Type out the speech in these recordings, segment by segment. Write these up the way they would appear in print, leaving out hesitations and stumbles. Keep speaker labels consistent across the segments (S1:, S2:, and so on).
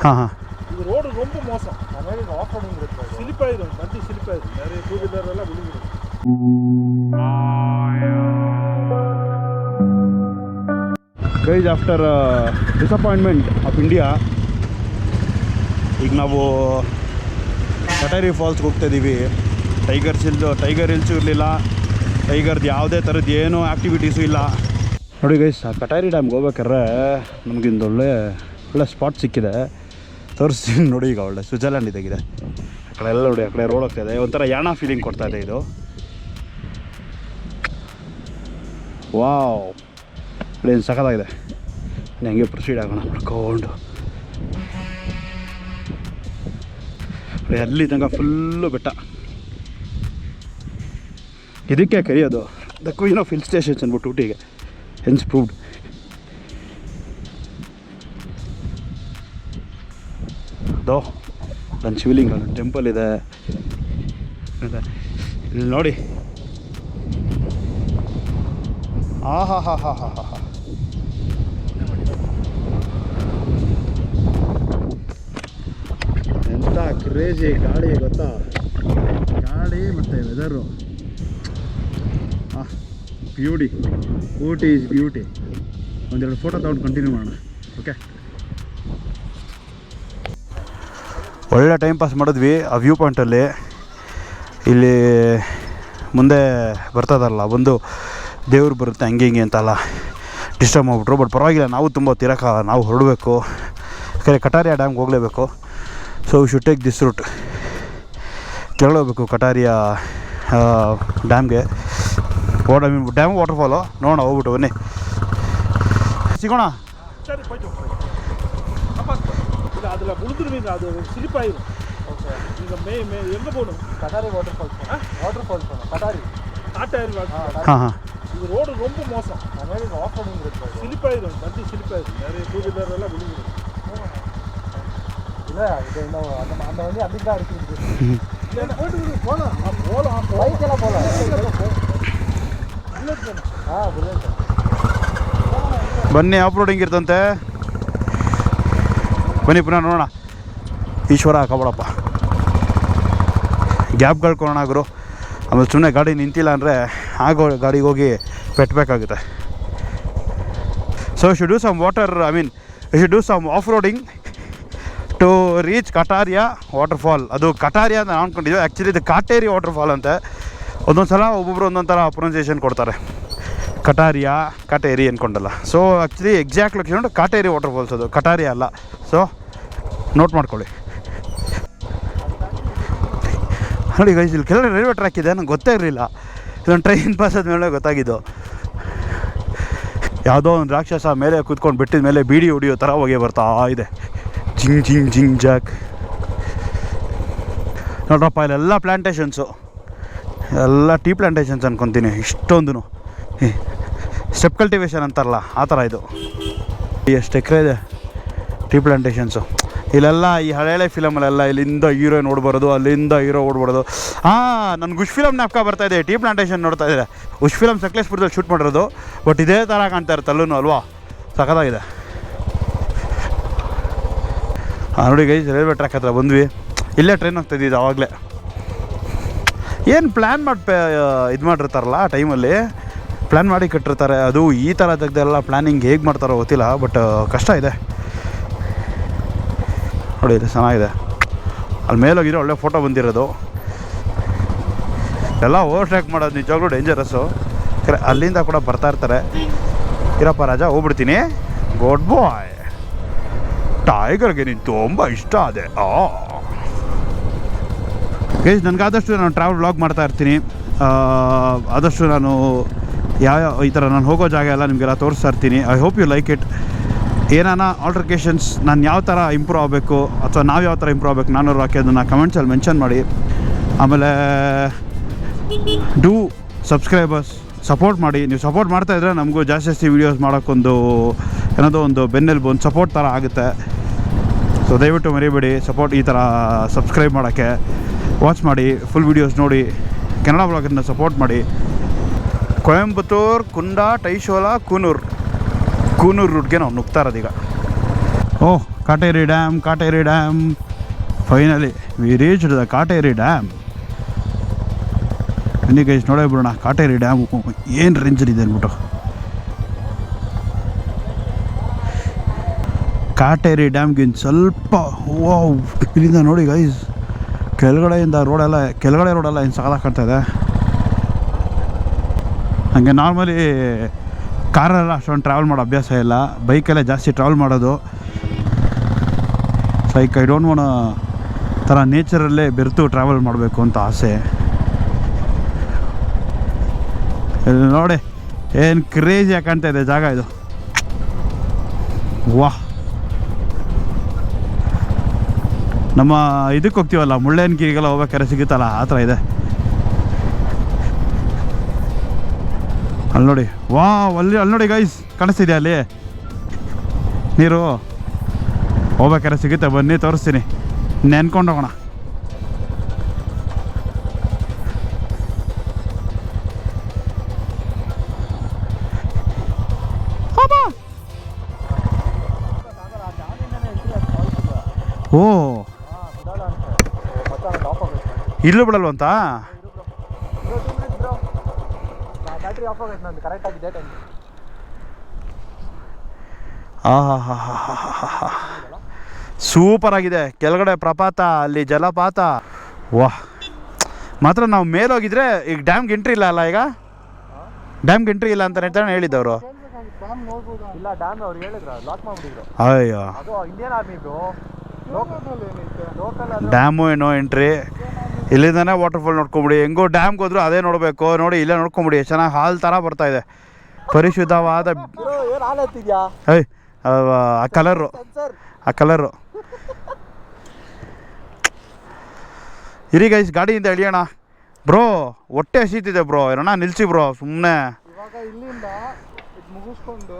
S1: ಹಾಂ ಹಾಂ
S2: இது ரோடு ரொம்ப மோசம். அதனால இது ஆஃப் ரோடிங் இருக்கு. ஸ்லிப் ஆயிடும், வண்டி ஸ்லிப் ஆயிடும். நிறைய டூ வீலர் எல்லாம் விழுந்துடும்.
S1: Guys after disappointment of India ಈಗ ನಾವು ಕಟೇರಿ ಫಾಲ್ಸ್ಗೆ ಹೋಗ್ತಾಯಿದ್ದೀವಿ. ಟೈಗರ್ ಹಿಲ್ಸು ಇರಲಿಲ್ಲ, ಟೈಗರ್ದು ಯಾವುದೇ ಥರದ್ದು ಏನೂ ಆ್ಯಕ್ಟಿವಿಟೀಸು ಇಲ್ಲ. ನೋಡಿ ಗೈಸ್, ಆ ಕಟೇರಿ ಡ್ಯಾಮ್ಗೆ ಹೋಗ್ಬೇಕಾದ್ರೆ ನಮಗಿಂದು ಒಳ್ಳೆ ಸ್ಪಾಟ್ ಸಿಕ್ಕಿದೆ, ತೋರಿಸ್ತೀನಿ ನೋಡಿ. ಈಗ ಒಳ್ಳೆ ಸ್ವಿಟ್ಜರ್ಲ್ಯಾಂಡ್ ಇದಾಗಿದೆ. ಆ ಕಡೆ ಎಲ್ಲ ನೋಡಿ, ಆ ಕಡೆ ರೋಡ್ ಹೋಗ್ತಾಯಿದೆ, ಒಂಥರ ಯಾಣ ಫೀಲಿಂಗ್ ಕೊಡ್ತಾಯಿದೆ ಇದು. ವಾವ್, ಏನು ಸಖತ್ತಾಗಿದೆ. ಹಂಗೆ ಪ್ರೊಸೀಡ್ ಆಗೋಣ ಮಾಡ್ಕೊಂಡು. ಅಲ್ಲಿ ತನಕ ಫುಲ್ಲು ಬೆಟ್ಟ. ಇದಕ್ಕೆ ಕರೆಯೋದು the queen of hill stations ಅಂದ್ಬಿಟ್ಟು ಊಟಿಗೆ, ಹೆನ್ಸ್ ಪ್ರೂವ್ಡ್. ಅದೋ ನನ್ನ ಶಿವಲಿಂಗ, ನನ್ನ ಟೆಂಪಲ್ ಇದೆ ಇಲ್ಲಿ ನೋಡಿ. ಆಹಾ ಹಾ ಹಾ ಹಾ ಹಾ ಹಾ, ಎಂಥ ಕ್ರೇಜಿ ಗಾಳಿ ಗೊತ್ತಾ, ಗಾಳಿ ಮತ್ತು weather. Beauty, Ooty is beauty. ಒಂದೆರಡು ಫೋಟೋ ತಗೊಂಡು ಕಂಟಿನ್ಯೂ ಮಾಡೋಣ. ಓಕೆ, ಒಳ್ಳೆ ಟೈಮ್ ಪಾಸ್ ಮಾಡಿದ್ವಿ ಆ ವ್ಯೂ ಪಾಯಿಂಟಲ್ಲಿ. ಇಲ್ಲಿ ಮುಂದೆ ಬರ್ತದಲ್ಲ ಒಂದು ದೇವ್ರು ಬರುತ್ತೆ, ಹಂಗೆ ಹಿಂಗೆ ಅಂತಲ್ಲ ಡಿಸ್ಟರ್ಬ್ ಮಾಡಿಬಿಟ್ರು. ಬಟ್ ಪರವಾಗಿಲ್ಲ, ನಾವು ತುಂಬ ನಾವು ಹೊರಡಬೇಕು, ಯಾಕಂದರೆ ಕಟಾರಿಯಾ ಡ್ಯಾಮ್ಗೆ ಹೋಗಲೇಬೇಕು. So we should take this route. ಕೆಳಗೆ ಹೋಗ್ಬೇಕು ಕಟಾರಿಯಾ ಡ್ಯಾಮ್ಗೆ. ಡ್ಯಾಮ್ ವಾಟರ್ಫಾಲು ನೋಡೋಣ, ಹೋಗ್ಬಿಟ್ಟು ಬನ್ನಿ, ಸಿಗೋಣ.
S2: சரி போய்ட்டு இல்லை அதில் விழுந்துருவீங்க, அது ஸ்லிப் ஆயிடும். ஓகே, நீங்கள் எங்கே போகணும்? கட்டாரி வாட்டர் ஃபால்ஸ் போகணும். கட்டாரி
S1: ಹಾಂ ಹಾಂ.
S2: இது ரோடு ரொம்ப மோசம். அதனால இது ஆஃப் ரோடிங் இருக்கு. ஸ்லிப் ஆயிடும், வண்டி ஸ்லிப் ஆயிடும். நிறைய டூ வீலர் எல்லாம் விழுந்துடும். இல்லை இது இன்னும் அந்த வண்டி அதுக்கு தான் இருக்குது. இல்லை போயிட்டு போகலாம், பைக்கெல்லாம் போகலாம். ಬುಲೆಟ್
S1: ಬನ್ನಿ, ಆಫ್ ರೋಡಿಂಗ್ ಇರ್ತಂತೆ. ಬನ್ನಿ ಪುನಃ ನೋಡೋಣ. ಈಶ್ವರ ಹಾಕಬೇಡಪ್ಪ, ಗ್ಯಾಪ್ಗಳು ಕೊಡೋಣ ಗುರು. ಆಮೇಲೆ ಸುಮ್ಮನೆ ಗಾಡಿ ನಿಂತಿಲ್ಲ ಅಂದರೆ ಆಗೋ ಗಾಡಿಗೆ ಹೋಗಿ ಪೆಟ್ಟಬೇಕಾಗುತ್ತೆ. So should do some should do some off roading to reach Kataria waterfall. ಅದು ಕಟಾರಿಯಾ ಅಂತ ಅಂದ್ಕೊಂಡಿದ್ವಿ, ಆ್ಯಕ್ಚುಲಿ ಇದು ಕಾಟೇರಿ ವಾಟರ್ಫಾಲ್ ಅಂತೆ. ಒಂದೊಂದು ಸಲ ಒಬ್ಬೊಬ್ರು ಒಂದೊಂದು ಥರ ಪ್ರೊನೌನ್ಸಿಯೇಷನ್ ಕೊಡ್ತಾರೆ, ಕಾಟೇರಿ ಅಂದ್ಕೊಂಡಲ್ಲ. So actually exact location Kateri waterfalls, ಅದು ಕಟಾರಿಯಾ ಅಲ್ಲ. ಸೊ ನೋಟ್ ಮಾಡ್ಕೊಳ್ಳಿ. ನೋಡಿ ಗೈಸ್, ಇಲ್ಲಿ ಕೆಳಗಡೆ ರೈಲ್ವೆ ಟ್ರ್ಯಾಕ್ ಇದೆ, ನಂಗೆ ಗೊತ್ತೇ ಇರಲಿಲ್ಲ. ಇದೊಂದು ಟ್ರೈನ್ ಪಾಸ್ ಆದಮೇಲೆ ಗೊತ್ತಾಗಿದ್ದು. ಯಾವುದೋ ಒಂದು ರಾಕ್ಷಸ ಮೇಲೆ ಕೂತ್ಕೊಂಡು ಬಿಟ್ಟಿದ ಮೇಲೆ ಬೀಡಿ ಹೊಡಿಯೋ ಥರ ಹೋಗಿ ಬರ್ತಾ ಇದೆ. ಜಿಂಗ್ ಜಿಂಗ್ ಜಿಂಗ್ ಜಾಕ್. ನೋಡ್ರಪ್ಪ, ಇಲ್ಲೆಲ್ಲ ಪ್ಲ್ಯಾಂಟೇಷನ್ಸು, ಎಲ್ಲ ಟೀ ಪ್ಲ್ಯಾಂಟೇಷನ್ಸ್ ಅನ್ಕೊತೀನಿ. ಇಷ್ಟೊಂದು ಸ್ಟೆಪ್ ಕಲ್ಟಿವೇಷನ್ ಅಂತಾರಲ್ಲ ಆ ಥರ ಇದು. ಎಷ್ಟು ಎಕರೆ ಇದೆ ಟೀ ಪ್ಲ್ಯಾಂಟೇಷನ್ಸು. ಇಲ್ಲೆಲ್ಲ ಈ ಹಳೆ ಫಿಲಮಲ್ಲೆಲ್ಲ ಇಲ್ಲಿಂದ ಹೀರೋಯಿನ್ ಓಡ್ಬಾರೋದು, ಅಲ್ಲಿಂದ ಹೀರೋ ಓಡ್ಬಾರ್ದು. ನನಗೆ ಉಷ್ ಫಿಲಮ್ ಜ್ಞಾಪಕ ಬರ್ತಾಯಿದೆ. ಟೀ ಪ್ಲ್ಯಾಂಟೇಷನ್ ನೋಡ್ತಾ ಇದ್ದಾರೆ. ಉಷ್ ಫಿಲಮ್ ಸಕಲೇಶ್ಪುರದಲ್ಲಿ ಶೂಟ್ ಮಾಡಿರೋದು. ಬಟ್ ಇದೇ ಥರ ಕಾಣ್ತಾ ಇರುತ್ತೆ ಅಲ್ಲೂ ಅಲ್ವಾ, ಸಖತ್ತಾಗಿದೆ. ನೋಡಿ ಗೈಸ್, ರೈಲ್ವೆ ಟ್ರ್ಯಾಕ್ ಹತ್ರ ಬಂದ್ವಿ. ಇಲ್ಲೇ ಟ್ರೈನ್ ಹೋಗ್ತಾಯಿದ್ದಿದ್ದು ಆವಾಗಲೇ. ಏನು ಪ್ಲ್ಯಾನ್ ಇದು ಮಾಡಿರ್ತಾರಲ್ಲ ಆ ಟೈಮಲ್ಲಿ, ಪ್ಲ್ಯಾನ್ ಮಾಡಿ ಕಟ್ಟಿರ್ತಾರೆ. ಅದು ಈ ಥರ ಜಾಗದೆಲ್ಲ ಪ್ಲ್ಯಾನಿಂಗ್ ಹೇಗೆ ಮಾಡ್ತಾರೋ ಗೊತ್ತಿಲ್ಲ, ಬಟ್ ಕಷ್ಟ ಇದೆ. ನೋಡಿ ಇದು ಚೆನ್ನಾಗಿದೆ. ಅಲ್ಲಿ ಮೇಲೋಗಿರೋ ಒಳ್ಳೆ ಫೋಟೋ ಬಂದಿರೋದು. ಎಲ್ಲ ಓವರ್ಟೇಕ್ ಮಾಡೋದು ನಿಜವಾಗ್ಲೂ ಡೇಂಜರಸ್ಸು. ಅಲ್ಲಿಂದ ಕೂಡ ಬರ್ತಾ ಇರ್ತಾರೆ. ಇರಪ್ಪ ರಾಜ, ಹೋಗ್ಬಿಡ್ತೀನಿ. ಗುಡ್ ಬಾಯ್. ಟೈಗರ್ಗೆ ನೀನು ತುಂಬ ಇಷ್ಟ ಅದೇ. ಗೈಸ್, ನನಗಾದಷ್ಟು ನಾನು ಟ್ರಾವೆಲ್ ವ್ಲಾಗ್ ಮಾಡ್ತಾ ಇರ್ತೀನಿ. ಆದಷ್ಟು ನಾನು ಯಾವ ಈ ಥರ ನಾನು ಹೋಗೋ ಜಾಗ ಎಲ್ಲ ನಿಮಗೆಲ್ಲ ತೋರಿಸ್ತಾ ಇರ್ತೀನಿ. I hope you like it. ಏನಾನ ಆಲ್ಟ್ರಿಕೇಷನ್ಸ್, ನಾನು ಯಾವ ಥರ ಇಂಪ್ರೂವ್ ಆಗಬೇಕು ಅಥವಾ ನಾವು ಯಾವ ಥರ ಇಂಪ್ರೂವ್ ಆಗಬೇಕು ನಾನು ಹಾಕೋದನ್ನು ಕಮೆಂಟ್ಸಲ್ಲಿ ಮೆನ್ಷನ್ ಮಾಡಿ. ಆಮೇಲೆ ಡೂ ಸಬ್ಸ್ಕ್ರೈಬರ್ಸ್ ಸಪೋರ್ಟ್ ಮಾಡಿ. ನೀವು ಸಪೋರ್ಟ್ ಮಾಡ್ತಾಯಿದ್ರೆ ನಮಗೂ ಜಾಸ್ತಿ ವೀಡಿಯೋಸ್ ಮಾಡೋಕ್ಕೊಂದು ಏನೋ ಒಂದು ಬೆನ್ನೆಲುಬು, ಒಂದು ಸಪೋರ್ಟ್ ಥರ ಆಗುತ್ತೆ. ಸೊ ದಯವಿಟ್ಟು ಮರಿಬೇಡಿ ಸಪೋರ್ಟ್, ಈ ಥರ ಸಬ್ಸ್ಕ್ರೈಬ್ ಮಾಡೋಕ್ಕೆ, ವಾಚ್ ಮಾಡಿ, ಫುಲ್ ವೀಡಿಯೋಸ್ ನೋಡಿ, ಕನ್ನಡ ಬ್ಲಾಗನ್ನು ಸಪೋರ್ಟ್ ಮಾಡಿ. ಕೊಯಂಬತ್ತೂರು, ಕುಂಡ, ಟೈಶೋಲ, ಕೂನೂರು ರೂಟ್ಗೆ ನಾವು ನುಗ್ತಾ ಇರೋದೀಗ. Kattery Dam. Finally, we reached the Kattery Dam. ಬನ್ನಿ ಗೈಸ್ ನೋಡೇ ಬಿಡೋಣ ಕಾಟೇರಿ ಡ್ಯಾಮ್ ಏನು ರೇಂಜಲ್ಲಿದೆ ಅಂದ್ಬಿಟ್ಟು. ಕಾಟೇರಿ ಡ್ಯಾಮ್ಗಿಂತ ಸ್ವಲ್ಪ ಇಲ್ಲಿಂದ ನೋಡಿ ಗೈಸ್ ಕೆಳಗಡೆ ರೋಡೆಲ್ಲ ಏನು ಸಾಕಾಗ್ತಾ ಇದೆ. ಹಾಗೆ ನಾರ್ಮಲಿ ಕಾರೆಲ್ಲ ಅಷ್ಟೊಂದು ಟ್ರಾವೆಲ್ ಮಾಡೋ ಅಭ್ಯಾಸ ಇಲ್ಲ, ಬೈಕಲ್ಲೇ ಜಾಸ್ತಿ ಟ್ರಾವೆಲ್ ಮಾಡೋದು. ಲೈಕ್ ಐ ಡೋಂಟ್ ವಾಂಟ್ ಥರ ನೇಚರಲ್ಲೇ ಬೆರೆತು ಟ್ರಾವೆಲ್ ಮಾಡಬೇಕು ಅಂತ ಆಸೆ. ಇಲ್ಲಿ ನೋಡಿ ಏನು ಕ್ರೇಜಿಯಾಗಿ ಕಾಣ್ತಾ ಇದೆ ಜಾಗ ಇದು. ವಾಹ್, ನಮ್ಮ ಇದಕ್ಕೆ ಹೋಗ್ತೀವಲ್ಲ ಮುಳ್ಳಯ್ಯನಗಿರಿಗೆಲ್ಲ ಹೋಗ್ಬೇಕಾದ್ರೆ ಸಿಗುತ್ತಲ್ಲ ಆ ಥರ ಇದೆ. ಅಲ್ಲಿ ನೋಡಿ ಅಲ್ಲಿ ನೋಡಿ ಗೈಸ್ ಕಾಣಿಸ್ತಿದೆ ಅಲ್ಲಿ ನೀರು. ಹೋಗ್ಬೇಕಾದ್ರೆ ಸಿಗುತ್ತೆ, ಬನ್ನಿ ತೋರಿಸ್ತೀನಿ, ನೆನ್ಕೊಂಡು ಹೋಗೋಣ. ಓ ಇಲ್ಲೂ ಬಿಡಲ್ವಂತ. ಸೂಪರ್ ಆಗಿದೆ. ಕೆಳಗಡೆ ಪ್ರಪಾತ, ಅಲ್ಲಿ ಜಲಪಾತ. ವಾಹ್, ಮಾತ್ರ ನಾವು ಮೇಲೋಗಿದ್ರೆ ಈಗ ಡ್ಯಾಮ್ಗೆ ಎಂಟ್ರಿ ಇಲ್ಲ ಅಲ್ಲ, ಈಗ ಡ್ಯಾಮ್ಗೆ ಎಂಟ್ರಿ ಇಲ್ಲ ಅಂತ ಹೇಳಿದ್ದವರು.
S2: ಇಲ್ಲ ಡ್ಯಾಮ್ ಅವ್ರು ಹೇಳಿದ್ರು ಲಾಕ್ ಮಾಡ್ಬಿಟ್ಟಿದ್ರು.
S1: ಅಯ್ಯೋ,
S2: ಅದು ಇಂಡಿಯನ್ ಆರ್ಮಿ
S1: ಡ್ಯಾಮು ಏನೋ ಎಂಟ್ರಿ. ಇಲ್ಲಿಂದಾನೆ ವಾಟರ್ಫಾಲ್ ನೋಡ್ಕೊಂಬಿಡಿ. ಹೆಂಗೋ ಡ್ಯಾಮ್ಗೆ ಹೋದ್ರು ಅದೇ ನೋಡಬೇಕು. ನೋಡಿ ಇಲ್ಲೇ ನೋಡ್ಕೊಂಬಿಡಿ, ಚೆನ್ನಾಗಿ ಹಾಲ್ ಥರ ಬರ್ತಾ ಇದೆ, ಪರಿಶುದ್ಧವಾದ. ಆ ಕಲರು ಇರಿ ಗೈಸ್, ಗಾಡಿಯಿಂದ ಇಳಿಯೋಣ. ಬ್ರೋ ಹೊಟ್ಟೆ ಹಸೀತಿದೆ ಬ್ರೋ, ಏನಣ್ಣ ನಿಲ್ಸಿ ಬ್ರೋ ಸುಮ್ಮನೆ.
S2: ಇಲ್ಲಿಂದ ಮುಗಿಸ್ಕೊಂಡು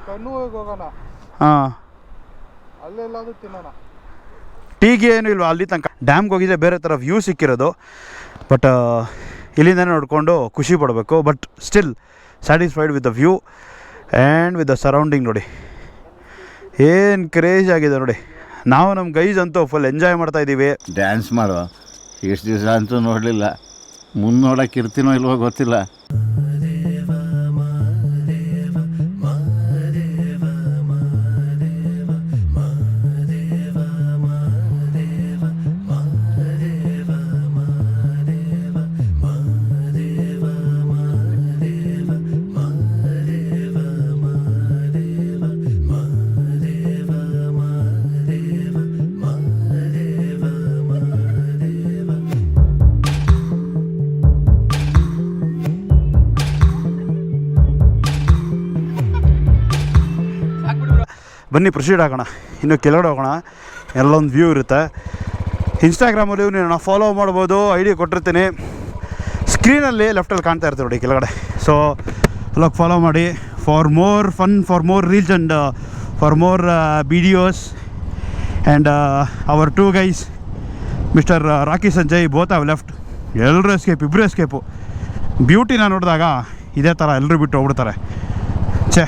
S1: ಕನೂರಿಗೆ
S2: ಹೋಗೋಣ, ಅಲ್ಲೆಲ್ಲಾದ್ರೂ ತಿನ್ನೋಣ.
S1: ಟೀಗೆ ಏನು ಇಲ್ವಾ ಅಲ್ಲಿ ತನಕ? ಡ್ಯಾಮ್ಗೆ ಹೋಗಿದ್ರೆ ಬೇರೆ ಥರ ವ್ಯೂ ಸಿಕ್ಕಿರೋದು, ಬಟ್ ಇಲ್ಲಿಂದನೇ ನೋಡಿಕೊಂಡು ಖುಷಿ ಪಡಬೇಕು. But still satisfied with the view and with the surrounding. ನೋಡಿ ಏನು ಕ್ರೇಜ್ ಆಗಿದೆ ನೋಡಿ. ನಾವು ನಮ್ಮ ಗೈಸ್ ಅಂತೂ ಫುಲ್ ಎಂಜಾಯ್ ಮಾಡ್ತಾ ಇದ್ದೀವಿ.
S3: ಡ್ಯಾನ್ಸ್ ಮಾಡೋ ಎಷ್ಟು ದಿವಸ ಅಂತೂ ನೋಡಲಿಲ್ಲ, ಮುಂದೆ ನೋಡೋಕೆ ಇರ್ತೀನೋ ಇಲ್ವೋ ಗೊತ್ತಿಲ್ಲ.
S1: ಬನ್ನಿ ಪ್ರೊಸೀಡ್ ಆಗೋಣ, ಇನ್ನು ಕೆಳಗಡೆ ಹೋಗೋಣ. ಎಲ್ಲೊಂದು ವ್ಯೂ ಇರುತ್ತೆ. ಇನ್ಸ್ಟಾಗ್ರಾಮಲ್ಲಿ ನೀವು ಫಾಲೋ ಮಾಡ್ಬೋದು, ಐ ಡಿ ಕೊಟ್ಟಿರ್ತೀನಿ ಸ್ಕ್ರೀನಲ್ಲಿ ಲೆಫ್ಟಲ್ಲಿ ಕಾಣ್ತಾ ಇರ್ತೀವಿ ನೋಡಿ ಕೆಳಗಡೆ. ಸೊ ಅಲ್ಲೋಗಿ ಫಾಲೋ ಮಾಡಿ for more fun, for more reels and for more videos. And our two guys mister Rocky Sanjay both have left. ಎಲ್ಲರೂ ಇಬ್ಬರು ಎಸ್ಕೇಪು. ಬ್ಯೂಟಿನ ನೋಡಿದಾಗ ಇದೇ ಥರ ಎಲ್ಲರೂ ಬಿಟ್ಟು ಹೋಗ್ಬಿಡ್ತಾರೆ. ಛೇ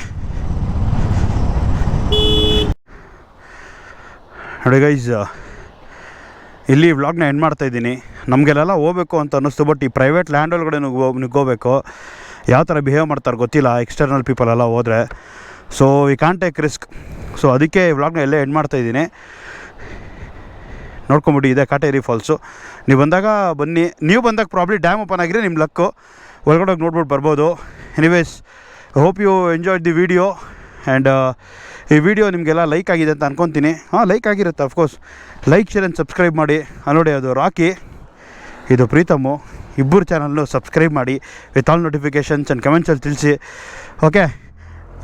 S1: ನೋಡಿ ಗೈಸ್, ಇಲ್ಲಿ ವ್ಲಾಗ್ನ ಎಂಡ್ ಮಾಡ್ತಾಯಿದ್ದೀನಿ. ನಮಗೆಲ್ಲ ಹೋಗ್ಬೇಕು ಅಂತ ಅನ್ನಿಸ್ತು, ಬಟ್ ಈ ಪ್ರೈವೇಟ್ ಲ್ಯಾಂಡ್ ಒಳಗಡೆ ನುಗ್ಗೋಬೇಕು. ಯಾವ ಥರ ಬಿಹೇವ್ ಮಾಡ್ತಾರೆ ಗೊತ್ತಿಲ್ಲ ಎಕ್ಸ್ಟರ್ನಲ್ ಪೀಪಲ್ ಎಲ್ಲ ಹೋದರೆ. So we can't take risk. So ಅದಕ್ಕೆ ಈ ವ್ಲಾಗ್ನ ಎಲ್ಲೇ ಎಂಡ್ ಮಾಡ್ತಾಯಿದ್ದೀನಿ. ನೋಡ್ಕೊಂಬಿಡಿ, ಇದೆ ಕಾಟೇರಿ ಫಾಲ್ಸು. ನೀವು ಬಂದಾಗ ಬನ್ನಿ. ನೀವು ಬಂದಾಗ ಪ್ರಾಬ್ಲಿ ಡ್ಯಾಮ್ ಓಪನ್ ಆಗಿದ್ರೆ ನಿಮ್ಮ ಲಕ್ಕು, ಒಳಗಡೆ ನೋಡ್ಬಿಟ್ಟು ಬರ್ಬೋದು. Anyways, hope you enjoyed the video. And ಈ ವಿಡಿಯೋ ನಿಮಗೆಲ್ಲ ಲೈಕ್ ಆಗಿದೆ ಅಂತ ಅನ್ಕೊತೀನಿ. ಲೈಕ್ ಆಗಿರುತ್ತೆ of course. Like, share and subscribe ಮಾಡಿ. ನೋಡಿ, ಅದು ರಾಕಿ, ಇದು ಪ್ರೀತಮ್ಮು, ಇಬ್ಬರು ಚಾನಲ್ನು ಸಬ್ಸ್ಕ್ರೈಬ್ ಮಾಡಿ ವಿತ್ ಆಲ್ ನೋಟಿಫಿಕೇಷನ್ಸ್ ಆ್ಯಂಡ್ ಕಮೆಂಟ್ಸಲ್ಲಿ ತಿಳಿಸಿ. ಓಕೆ,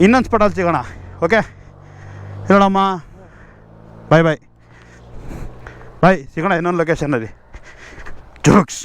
S1: ಇನ್ನೊಂದು ಸ್ಪಾಟಲ್ಲಿ ಸಿಗೋಣ. ಓಕೆ ಹೇಳಮ್ಮ, ಬಾಯ್ ಸಿಗೋಣ ಇನ್ನೊಂದು ಲೊಕೇಶನಲ್ಲಿ. ಜೋಕ್ಸ್.